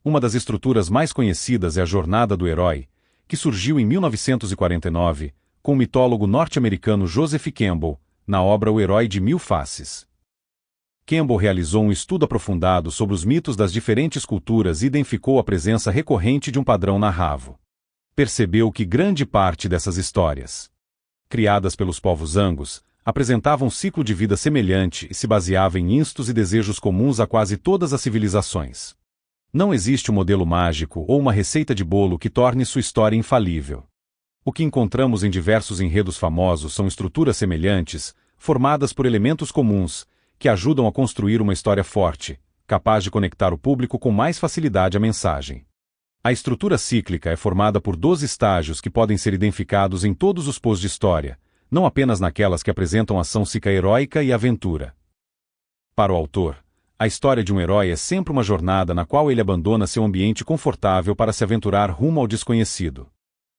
Uma das estruturas mais conhecidas é a Jornada do Herói, que surgiu em 1949, com o mitólogo norte-americano Joseph Campbell, na obra O Herói de Mil Faces. Campbell realizou um estudo aprofundado sobre os mitos das diferentes culturas e identificou a presença recorrente de um padrão narrado. Percebeu que grande parte dessas histórias, criadas pelos povos Angus, apresentavam um ciclo de vida semelhante e se baseava em instintos e desejos comuns a quase todas as civilizações. Não existe um modelo mágico ou uma receita de bolo que torne sua história infalível. O que encontramos em diversos enredos famosos são estruturas semelhantes, formadas por elementos comuns, que ajudam a construir uma história forte, capaz de conectar o público com mais facilidade à mensagem. A estrutura cíclica é formada por 12 estágios que podem ser identificados em todos os pós de história, não apenas naquelas que apresentam ação heróica e aventura. Para o autor, a história de um herói é sempre uma jornada na qual ele abandona seu ambiente confortável para se aventurar rumo ao desconhecido.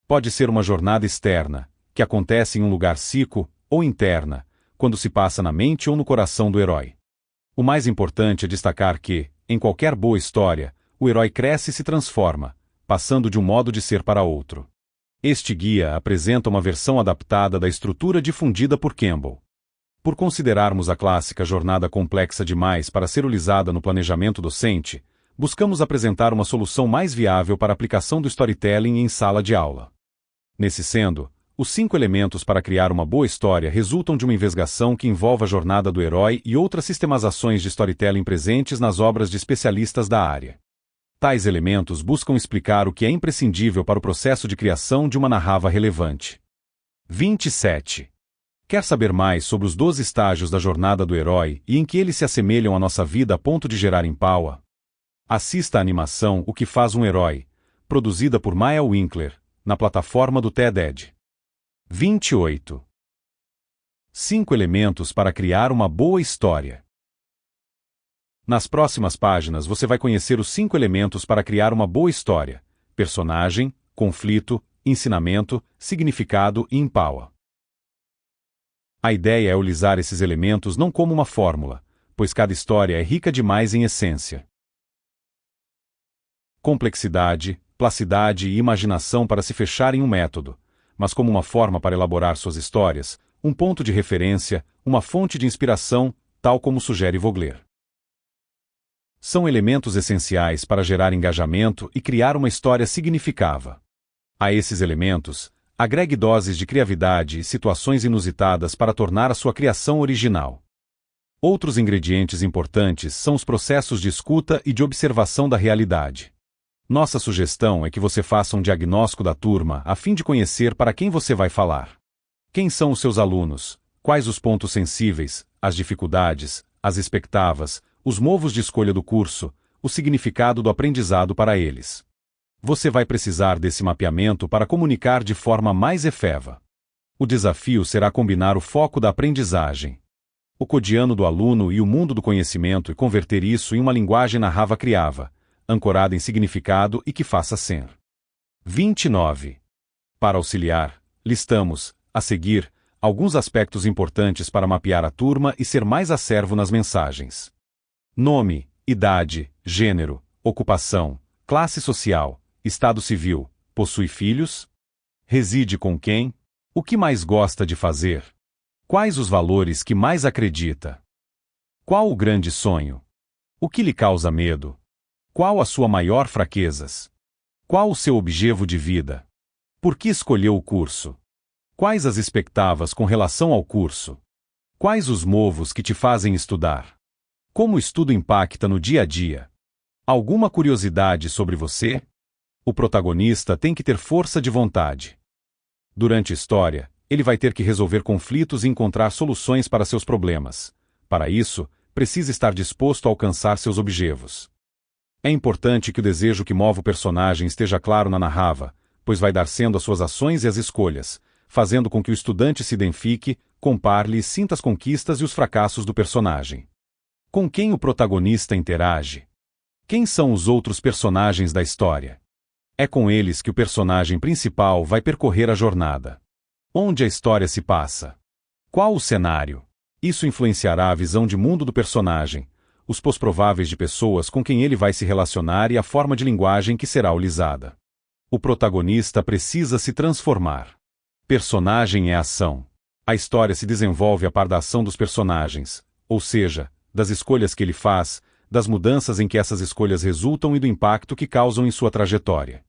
Pode ser uma jornada externa, que acontece em um lugar psíquico, ou interna, quando se passa na mente ou no coração do herói. O mais importante é destacar que, em qualquer boa história, o herói cresce e se transforma, passando de um modo de ser para outro. Este guia apresenta uma versão adaptada da estrutura difundida por Campbell. Por considerarmos a clássica jornada complexa demais para ser utilizada no planejamento docente, buscamos apresentar uma solução mais viável para a aplicação do storytelling em sala de aula. Nesse sendo, os 5 elementos para criar uma boa história resultam de uma investigação que envolve a jornada do herói e outras sistematizações de storytelling presentes nas obras de especialistas da área. Tais elementos buscam explicar o que é imprescindível para o processo de criação de uma narrativa relevante. 27. Quer saber mais sobre os 12 estágios da jornada do herói e em que eles se assemelham à nossa vida a ponto de gerar empatia? Assista à animação O que faz um herói, produzida por Maya Winkler, na plataforma do TED. 28. 5 elementos para criar uma boa história. Nas próximas páginas você vai conhecer os 5 elementos para criar uma boa história: personagem, conflito, ensinamento, significado e empatia. A ideia é utilizar esses elementos não como uma fórmula, pois cada história é rica demais em essência. Complexidade, plasticidade e imaginação para se fechar em um método, mas como uma forma para elaborar suas histórias, um ponto de referência, uma fonte de inspiração, tal como sugere Vogler. São elementos essenciais para gerar engajamento e criar uma história significativa. A esses elementos, agregue doses de criatividade e situações inusitadas para tornar a sua criação original. Outros ingredientes importantes são os processos de escuta e de observação da realidade. Nossa sugestão é que você faça um diagnóstico da turma a fim de conhecer para quem você vai falar. Quem são os seus alunos? Quais os pontos sensíveis, as dificuldades, as expectativas, os motivos de escolha do curso, o significado do aprendizado para eles. Você vai precisar desse mapeamento para comunicar de forma mais efetiva. O desafio será combinar o foco da aprendizagem, o cotidiano do aluno e o mundo do conhecimento e converter isso em uma linguagem narrativa criativa, ancorada em significado e que faça ser. 29. Para auxiliar, listamos, a seguir, alguns aspectos importantes para mapear a turma e ser mais acervo nas mensagens. Nome, idade, gênero, ocupação, classe social, estado civil, possui filhos? Reside com quem? O que mais gosta de fazer? Quais os valores que mais acredita? Qual o grande sonho? O que lhe causa medo? Qual a sua maior fraquezas? Qual o seu objetivo de vida? Por que escolheu o curso? Quais as expectativas com relação ao curso? Quais os motivos que te fazem estudar? Como o estudo impacta no dia a dia? Alguma curiosidade sobre você? O protagonista tem que ter força de vontade. Durante a história, ele vai ter que resolver conflitos e encontrar soluções para seus problemas. Para isso, precisa estar disposto a alcançar seus objetivos. É importante que o desejo que move o personagem esteja claro na narrativa, pois vai dar sendo às suas ações e às escolhas, fazendo com que o estudante se identifique, compare-lhe e sinta as conquistas e os fracassos do personagem. Com quem o protagonista interage? Quem são os outros personagens da história? É com eles que o personagem principal vai percorrer a jornada. Onde a história se passa? Qual o cenário? Isso influenciará a visão de mundo do personagem, os pós-prováveis de pessoas com quem ele vai se relacionar e a forma de linguagem que será utilizada. O protagonista precisa se transformar. Personagem é ação. A história se desenvolve a par da ação dos personagens, ou seja, das escolhas que ele faz, das mudanças em que essas escolhas resultam e do impacto que causam em sua trajetória.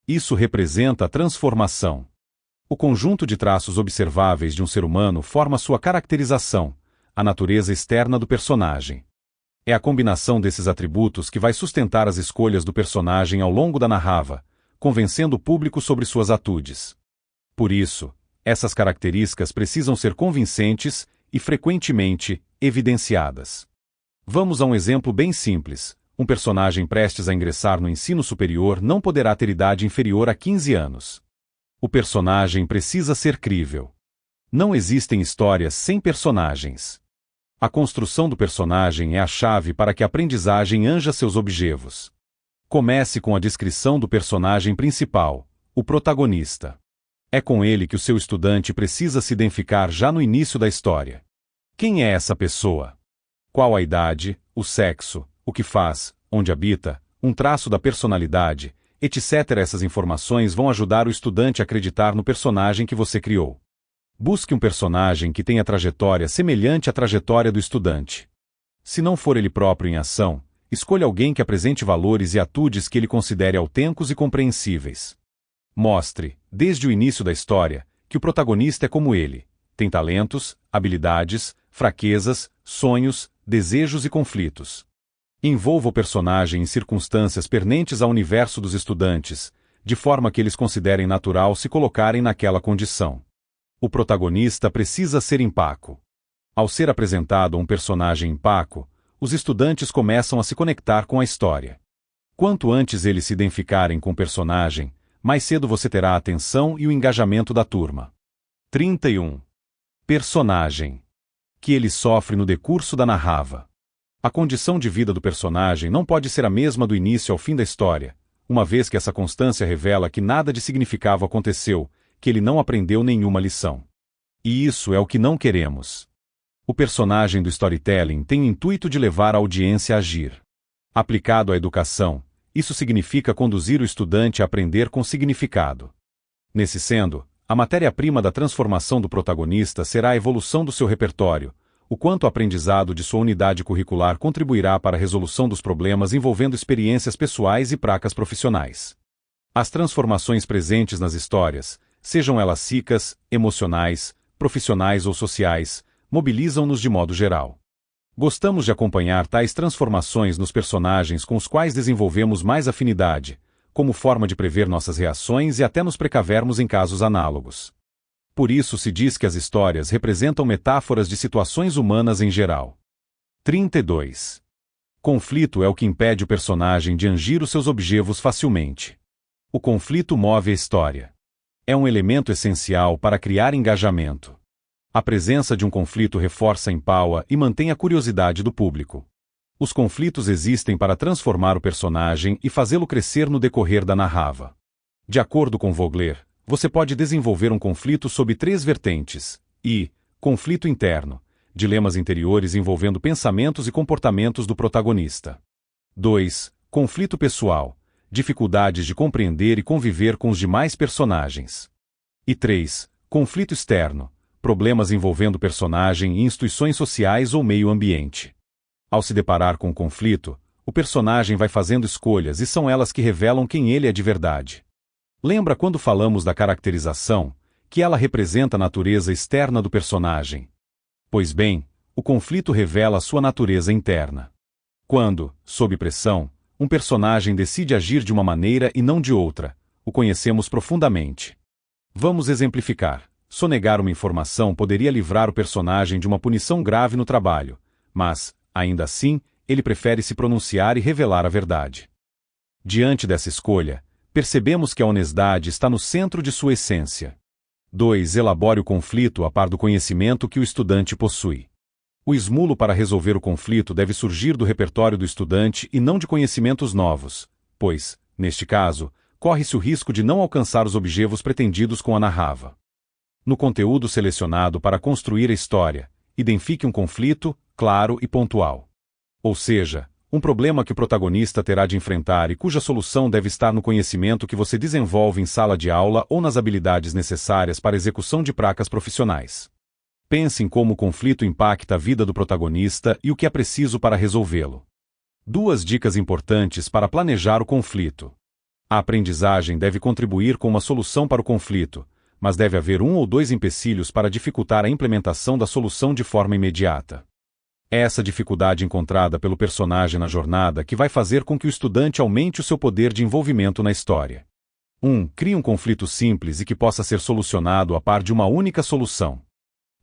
Isso representa a transformação. O conjunto de traços observáveis de um ser humano forma sua caracterização, a natureza externa do personagem. É a combinação desses atributos que vai sustentar as escolhas do personagem ao longo da narrativa, convencendo o público sobre suas atitudes. Por isso, essas características precisam ser convincentes e, frequentemente, evidenciadas. Vamos a um exemplo bem simples. Um personagem prestes a ingressar no ensino superior não poderá ter idade inferior a 15 anos. O personagem precisa ser crível. Não existem histórias sem personagens. A construção do personagem é a chave para que a aprendizagem anja seus objetivos. Comece com a descrição do personagem principal, o protagonista. É com ele que o seu estudante precisa se identificar já no início da história. Quem é essa pessoa? Qual a idade, o sexo, o que faz, onde habita, um traço da personalidade, etc. Essas informações vão ajudar o estudante a acreditar no personagem que você criou. Busque um personagem que tenha trajetória semelhante à trajetória do estudante. Se não for ele próprio em ação, escolha alguém que apresente valores e atitudes que ele considere autênticos e compreensíveis. Mostre, desde o início da história, que o protagonista é como ele. Tem talentos, habilidades, fraquezas, sonhos, desejos e conflitos. Envolva o personagem em circunstâncias pertinentes ao universo dos estudantes, de forma que eles considerem natural se colocarem naquela condição. O protagonista precisa ser empático. Ao ser apresentado um personagem empático, os estudantes começam a se conectar com a história. Quanto antes eles se identificarem com o personagem, mais cedo você terá a atenção e o engajamento da turma. 31. Personagem. Que ele sofre no decurso da narrativa. A condição de vida do personagem não pode ser a mesma do início ao fim da história, uma vez que essa constância revela que nada de significativo aconteceu, que ele não aprendeu nenhuma lição. E isso é o que não queremos. O personagem do storytelling tem o intuito de levar a audiência a agir. Aplicado à educação, isso significa conduzir o estudante a aprender com significado. Nesse sendo, a matéria-prima da transformação do protagonista será a evolução do seu repertório, o quanto o aprendizado de sua unidade curricular contribuirá para a resolução dos problemas envolvendo experiências pessoais e práticas profissionais. As transformações presentes nas histórias, sejam elas psíquicas, emocionais, profissionais ou sociais, mobilizam-nos de modo geral. Gostamos de acompanhar tais transformações nos personagens com os quais desenvolvemos mais afinidade, como forma de prever nossas reações e até nos precavermos em casos análogos. Por isso se diz que as histórias representam metáforas de situações humanas em geral. 32. Conflito é o que impede o personagem de atingir os seus objetivos facilmente. O conflito move a história. É um elemento essencial para criar engajamento. A presença de um conflito reforça a empolga e mantém a curiosidade do público. Os conflitos existem para transformar o personagem e fazê-lo crescer no decorrer da narrativa. De acordo com Vogler, você pode desenvolver um conflito sob 3 vertentes: conflito interno, dilemas interiores envolvendo pensamentos e comportamentos do protagonista. 2. Conflito pessoal, dificuldades de compreender e conviver com os demais personagens. E 3. Conflito externo, problemas envolvendo o personagem e instituições sociais ou meio ambiente. Ao se deparar com o conflito, o personagem vai fazendo escolhas e são elas que revelam quem ele é de verdade. Lembra quando falamos da caracterização, que ela representa a natureza externa do personagem? Pois bem, o conflito revela a sua natureza interna. Quando, sob pressão, um personagem decide agir de uma maneira e não de outra, o conhecemos profundamente. Vamos exemplificar. Sonegar uma informação poderia livrar o personagem de uma punição grave no trabalho, mas, ainda assim, ele prefere se pronunciar e revelar a verdade. Diante dessa escolha, percebemos que a honestidade está no centro de sua essência. 2. Elabore o conflito a par do conhecimento que o estudante possui. O estímulo para resolver o conflito deve surgir do repertório do estudante e não de conhecimentos novos, pois, neste caso, corre-se o risco de não alcançar os objetivos pretendidos com a narrativa. No conteúdo selecionado para construir a história, identifique um conflito, claro e pontual. Ou seja, um problema que o protagonista terá de enfrentar e cuja solução deve estar no conhecimento que você desenvolve em sala de aula ou nas habilidades necessárias para a execução de práticas profissionais. Pense em como o conflito impacta a vida do protagonista e o que é preciso para resolvê-lo. 2 dicas importantes para planejar o conflito. A aprendizagem deve contribuir com uma solução para o conflito, mas deve haver 1 ou 2 empecilhos para dificultar a implementação da solução de forma imediata. É essa dificuldade encontrada pelo personagem na jornada que vai fazer com que o estudante aumente o seu poder de envolvimento na história. 1. Crie um conflito simples e que possa ser solucionado a par de uma única solução.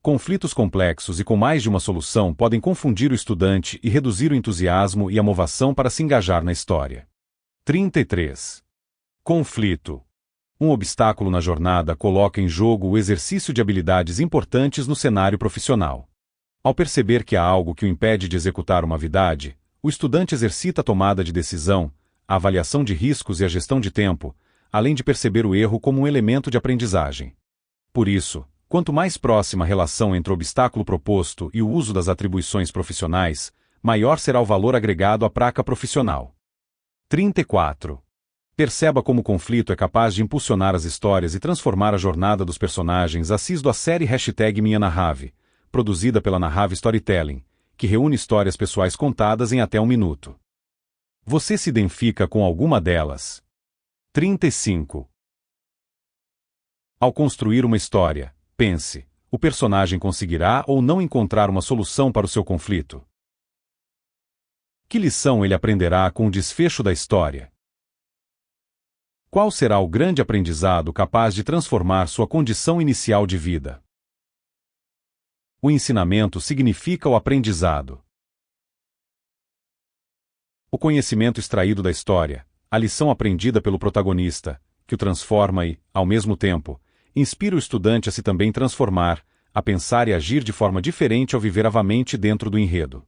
Conflitos complexos e com mais de uma solução podem confundir o estudante e reduzir o entusiasmo e a motivação para se engajar na história. 33. Conflito. Um obstáculo na jornada coloca em jogo o exercício de habilidades importantes no cenário profissional. Ao perceber que há algo que o impede de executar uma habilidade, o estudante exercita a tomada de decisão, a avaliação de riscos e a gestão de tempo, além de perceber o erro como um elemento de aprendizagem. Por isso, quanto mais próxima a relação entre o obstáculo proposto e o uso das atribuições profissionais, maior será o valor agregado à prática profissional. 34. Perceba como o conflito é capaz de impulsionar as histórias e transformar a jornada dos personagens. Assisto à série #Minha Narrave, produzida pela Narrave Storytelling, que reúne histórias pessoais contadas em até 1 minuto. Você se identifica com alguma delas? 35. Ao construir uma história, pense: o personagem conseguirá ou não encontrar uma solução para o seu conflito? Que lição ele aprenderá com o desfecho da história? Qual será o grande aprendizado capaz de transformar sua condição inicial de vida? O ensinamento significa o aprendizado. O conhecimento extraído da história, a lição aprendida pelo protagonista, que o transforma e, ao mesmo tempo, inspira o estudante a se também transformar, a pensar e agir de forma diferente ao viver avamente dentro do enredo.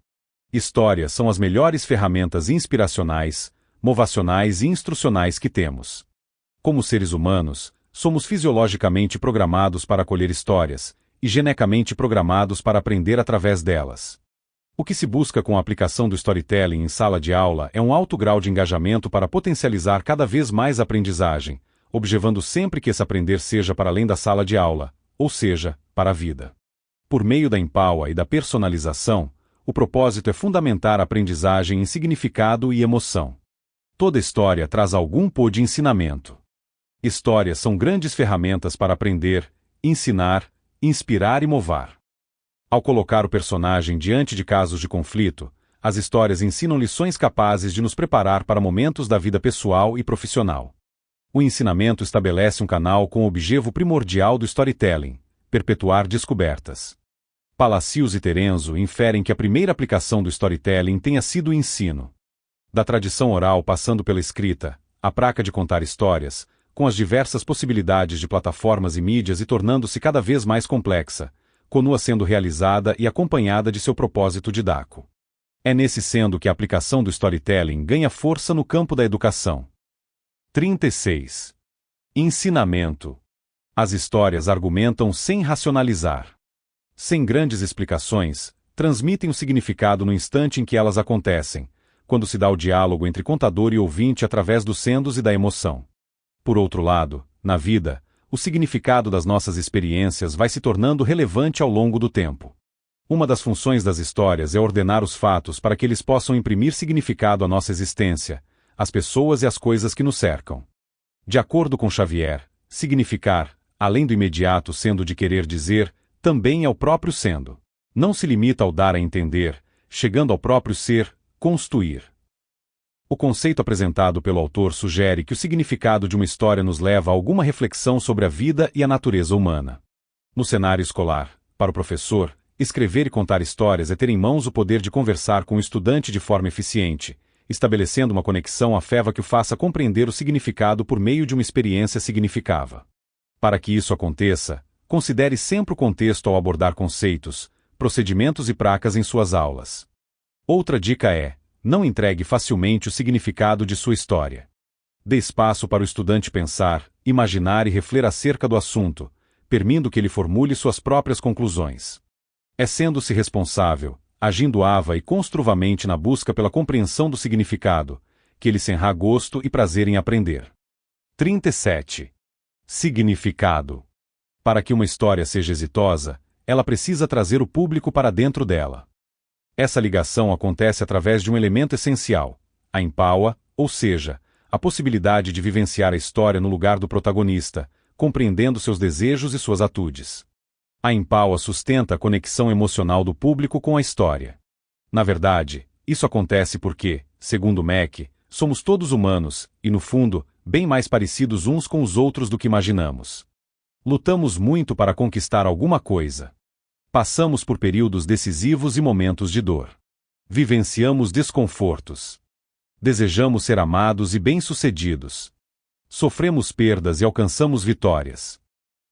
Histórias são as melhores ferramentas inspiracionais, motivacionais e instrucionais que temos. Como seres humanos, somos fisiologicamente programados para acolher histórias, e geneticamente programados para aprender através delas. O que se busca com a aplicação do storytelling em sala de aula é um alto grau de engajamento para potencializar cada vez mais a aprendizagem, observando sempre que esse aprender seja para além da sala de aula, ou seja, para a vida. Por meio da empaua e da personalização, o propósito é fundamentar a aprendizagem em significado e emoção. Toda história traz algum pô de ensinamento. Histórias são grandes ferramentas para aprender, ensinar, inspirar e motivar. Ao colocar o personagem diante de casos de conflito, as histórias ensinam lições capazes de nos preparar para momentos da vida pessoal e profissional. O ensinamento estabelece um canal com o objetivo primordial do storytelling: perpetuar descobertas. Palacios e Terenzo inferem que a primeira aplicação do storytelling tenha sido o ensino. Da tradição oral passando pela escrita, a prática de contar histórias, com as diversas possibilidades de plataformas e mídias e tornando-se cada vez mais complexa, continua sendo realizada e acompanhada de seu propósito didático. É nesse sendo que a aplicação do storytelling ganha força no campo da educação. 36. Ensinamento. As histórias argumentam sem racionalizar. Sem grandes explicações, transmitem o significado no instante em que elas acontecem, quando se dá o diálogo entre contador e ouvinte através dos sendos e da emoção. Por outro lado, na vida, o significado das nossas experiências vai se tornando relevante ao longo do tempo. Uma das funções das histórias é ordenar os fatos para que eles possam imprimir significado à nossa existência, às pessoas e às coisas que nos cercam. De acordo com Xavier, significar, além do imediato sendo de querer dizer, também é o próprio sendo. Não se limita ao dar a entender, chegando ao próprio ser, constituir. O conceito apresentado pelo autor sugere que o significado de uma história nos leva a alguma reflexão sobre a vida e a natureza humana. No cenário escolar, para o professor, escrever e contar histórias é ter em mãos o poder de conversar com o estudante de forma eficiente, estabelecendo uma conexão afetiva que o faça compreender o significado por meio de uma experiência significava. Para que isso aconteça, considere sempre o contexto ao abordar conceitos, procedimentos e práticas em suas aulas. Outra dica é: não entregue facilmente o significado de sua história. Dê espaço para o estudante pensar, imaginar e refletir acerca do assunto, permitindo que ele formule suas próprias conclusões. É sendo-se responsável, agindo ava e construtivamente na busca pela compreensão do significado, que ele senha gosto e prazer em aprender. 37. Significado. Para que uma história seja exitosa, ela precisa trazer o público para dentro dela. Essa ligação acontece através de um elemento essencial, a empaua, ou seja, a possibilidade de vivenciar a história no lugar do protagonista, compreendendo seus desejos e suas atitudes. A empaua sustenta a conexão emocional do público com a história. Na verdade, isso acontece porque, segundo Mack, somos todos humanos, e no fundo, bem mais parecidos uns com os outros do que imaginamos. Lutamos muito para conquistar alguma coisa. Passamos por períodos decisivos e momentos de dor. Vivenciamos desconfortos. Desejamos ser amados e bem-sucedidos. Sofremos perdas e alcançamos vitórias.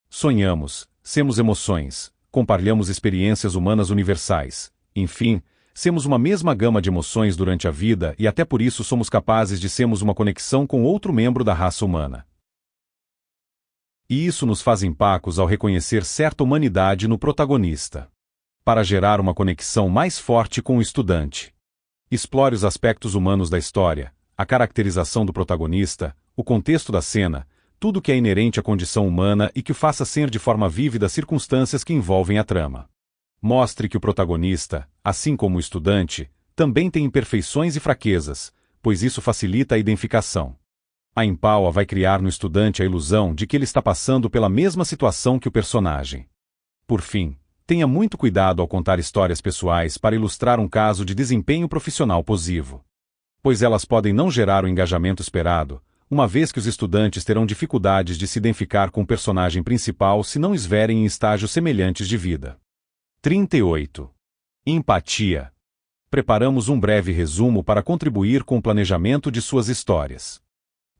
Sonhamos, temos emoções, compartilhamos experiências humanas universais. Enfim, temos uma mesma gama de emoções durante a vida e até por isso somos capazes de sermos uma conexão com outro membro da raça humana. E isso nos faz empáticos ao reconhecer certa humanidade no protagonista. Para gerar uma conexão mais forte com o estudante. Explore os aspectos humanos da história, a caracterização do protagonista, o contexto da cena, tudo que é inerente à condição humana e que o faça ser de forma vívida as circunstâncias que envolvem a trama. Mostre que o protagonista, assim como o estudante, também tem imperfeições e fraquezas, pois isso facilita a identificação. A empaua vai criar no estudante a ilusão de que ele está passando pela mesma situação que o personagem. Por fim, tenha muito cuidado ao contar histórias pessoais para ilustrar um caso de desempenho profissional positivo. Pois elas podem não gerar o engajamento esperado, uma vez que os estudantes terão dificuldades de se identificar com o personagem principal se não estiverem em estágios semelhantes de vida. 38. Empatia. Preparamos um breve resumo para contribuir com o planejamento de suas histórias.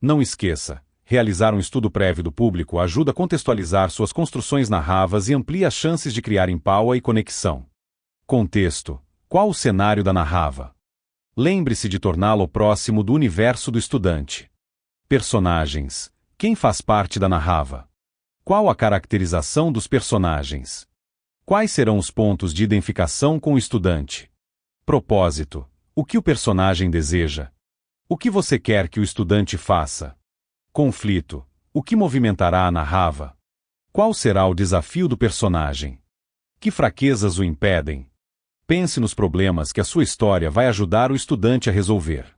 Não esqueça, realizar um estudo prévio do público ajuda a contextualizar suas construções narrativas e amplia as chances de criar empaua e conexão. Contexto. Qual o cenário da narrativa? Lembre-se de torná-lo próximo do universo do estudante. Personagens. Quem faz parte da narrativa? Qual a caracterização dos personagens? Quais serão os pontos de identificação com o estudante? Propósito. O que o personagem deseja? O que você quer que o estudante faça? Conflito. O que movimentará a narrativa? Qual será o desafio do personagem? Que fraquezas o impedem? Pense nos problemas que a sua história vai ajudar o estudante a resolver.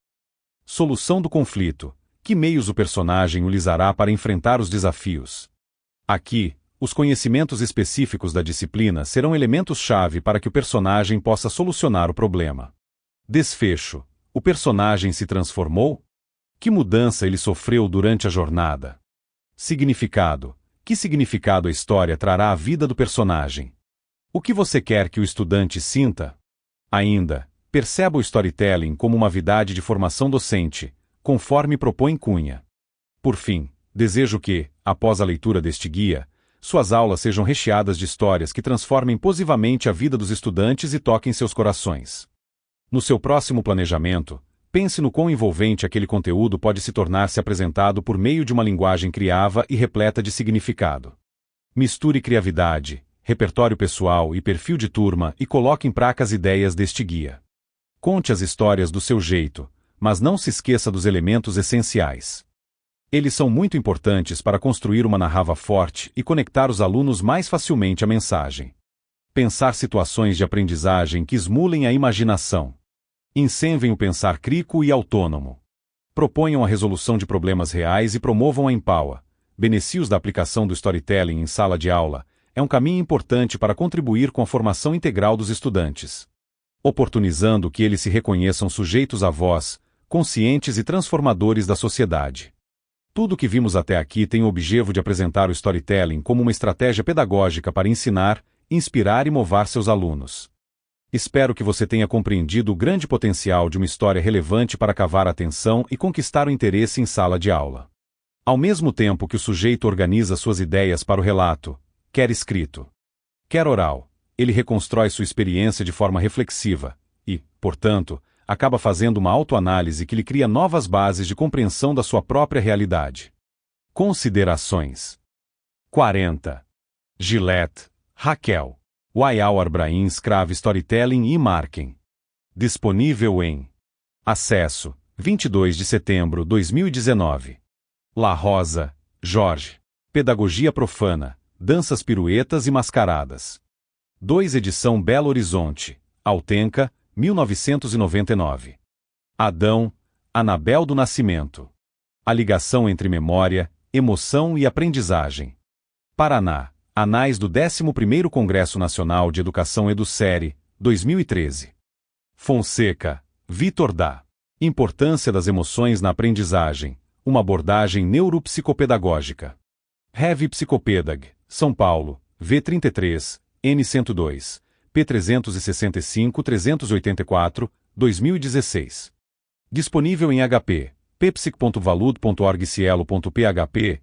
Solução do conflito. Que meios o personagem utilizará para enfrentar os desafios? Aqui, os conhecimentos específicos da disciplina serão elementos-chave para que o personagem possa solucionar o problema. Desfecho. O personagem se transformou? Que mudança ele sofreu durante a jornada? Significado. Que significado a história trará à vida do personagem? O que você quer que o estudante sinta? Ainda, perceba o storytelling como uma habilidade de formação docente, conforme propõe Cunha. Por fim, desejo que, após a leitura deste guia, suas aulas sejam recheadas de histórias que transformem positivamente a vida dos estudantes e toquem seus corações. No seu próximo planejamento, pense no quão envolvente aquele conteúdo pode se tornar se apresentado por meio de uma linguagem criativa e repleta de significado. Misture criatividade, repertório pessoal e perfil de turma e coloque em prática as ideias deste guia. Conte as histórias do seu jeito, mas não se esqueça dos elementos essenciais. Eles são muito importantes para construir uma narrativa forte e conectar os alunos mais facilmente à mensagem. Pensar situações de aprendizagem que estimulem a imaginação. Incentivem o pensar crítico e autônomo. Proponham a resolução de problemas reais e promovam a empaua. Benefícios da aplicação do storytelling em sala de aula é um caminho importante para contribuir com a formação integral dos estudantes. Oportunizando que eles se reconheçam sujeitos à voz, conscientes e transformadores da sociedade. Tudo o que vimos até aqui tem o objetivo de apresentar o storytelling como uma estratégia pedagógica para ensinar, inspirar e motivar seus alunos. Espero que você tenha compreendido o grande potencial de uma história relevante para cavar a atenção e conquistar o interesse em sala de aula. Ao mesmo tempo que o sujeito organiza suas ideias para o relato, quer escrito, quer oral, ele reconstrói sua experiência de forma reflexiva e, portanto, acaba fazendo uma autoanálise que lhe cria novas bases de compreensão da sua própria realidade. Considerações. 40. Gillette, Raquel. Wayal Arbrain Scrave Storytelling e Marken. Disponível em Acesso, 22 de setembro de 2019. La Rosa, Jorge. Pedagogia Profana, Danças Piruetas e Mascaradas. 2 Edição Belo Horizonte, Altenca, 1999. Adão, Anabel do Nascimento. A ligação entre memória, emoção e aprendizagem. Paraná, Anais do 11º Congresso Nacional de Educação EduSérie, 2013. Fonseca, Vitor da Importância das Emoções na Aprendizagem, uma abordagem neuropsicopedagógica. Rev Psicopedag, São Paulo, V33, N102, P365-384, 2016. Disponível em HP, pepsic.valud.org/cielo.php,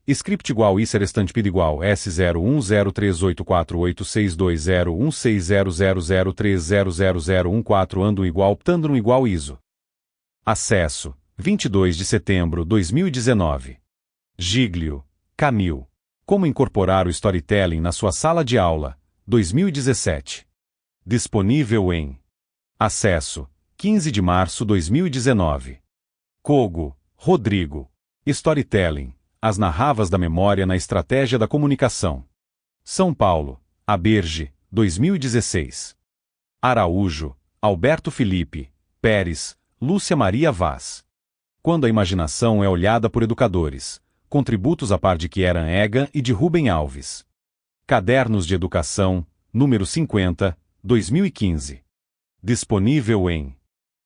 script igual iserestantpid igual S010384862016000300030014 andum igual ptandrum igual ISO. Acesso, 22 de setembro de 2019. Giglio, Camil. Como incorporar o storytelling na sua sala de aula, 2017. Disponível em Acesso, 15 de março de 2019. Cogo, Rodrigo. Storytelling, as narravas da memória na estratégia da comunicação. São Paulo, Aberge, 2016. Araújo, Alberto Felipe, Pérez, Lúcia Maria Vaz. Quando a imaginação é olhada por educadores. Contributos a par de Kieran Egan e de Rubem Alves. Cadernos de Educação, número 50, 2015. Disponível em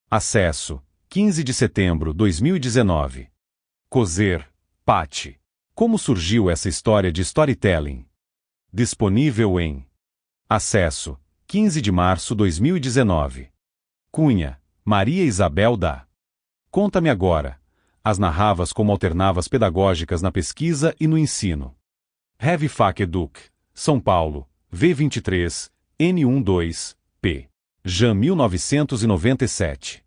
Acesso, 15 de setembro de 2019. Cozer, Patti. Como surgiu essa história de storytelling? Disponível em Acesso, 15 de março de 2019. Cunha, Maria Isabel da Conta-me Agora. As narravas como alternativas pedagógicas na pesquisa e no ensino. Rev Fac Educ, São Paulo, V23, N12, p. Jan 1997.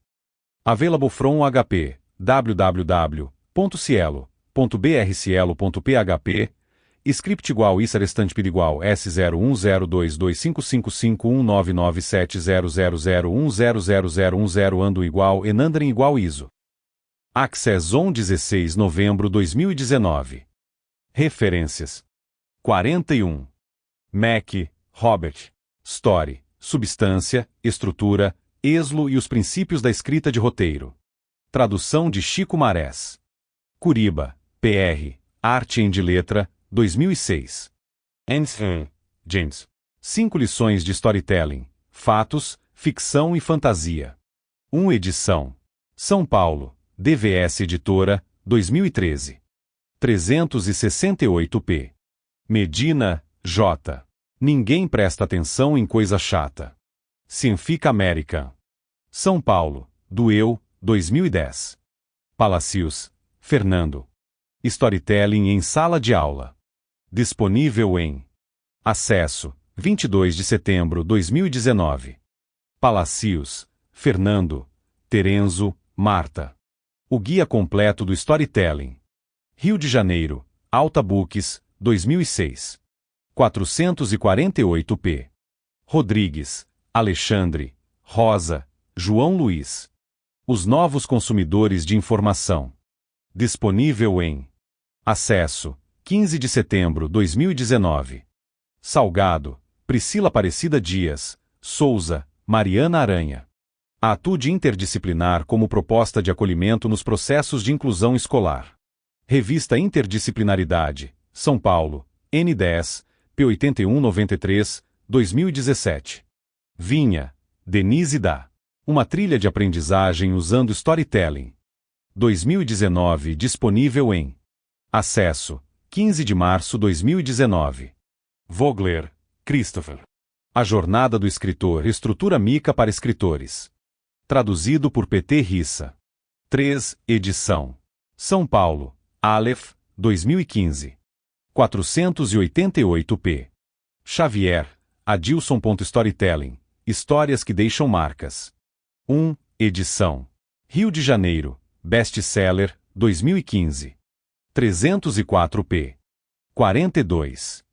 Available from HP, www.cielo.brcielo.php, script igual iserestantpid igual S0102255519970001001010 andum igual enandrin igual ISO. Access on 16 de novembro de 2019. Referências. 41. Mac, Robert. Story, Substância, Estrutura, Eslo e os Princípios da Escrita de Roteiro. Tradução de Chico Marés. Curiba, PR, Arte em de Letra, 2006. James. 5 lições de storytelling, fatos, ficção e fantasia. 1 edição. São Paulo, DVS Editora, 2013. 368p. Medina, J. Ninguém presta atenção em coisa chata. Cienfic American. São Paulo, Dueu, 2010. Palacios, Fernando. Storytelling em sala de aula. Disponível em Acesso, 22 de setembro de 2019. Palacios, Fernando. Terenzo, Marta. O Guia Completo do Storytelling. Rio de Janeiro, Alta Books, 2006. 448p. Rodrigues, Alexandre, Rosa, João Luiz. Os Novos Consumidores de Informação. Disponível em Acesso, 15 de setembro de 2019. Salgado, Priscila Aparecida Dias, Souza, Mariana Aranha. A Atude Interdisciplinar como proposta de acolhimento nos processos de inclusão escolar. Revista Interdisciplinaridade, São Paulo, N10, P8193, 2017. Vinha, Denise da Uma Trilha de Aprendizagem usando Storytelling. 2019 disponível em Acesso, 15 de março de 2019. Vogler, Christopher. A Jornada do Escritor, Estrutura Mica para Escritores. Traduzido por PT Rissa. 3, edição. São Paulo, Aleph, 2015. 488p. Xavier, Adilson. Storytelling, Histórias que Deixam Marcas. 1, edição. Rio de Janeiro, Best-Seller, 2015. 304p. 42.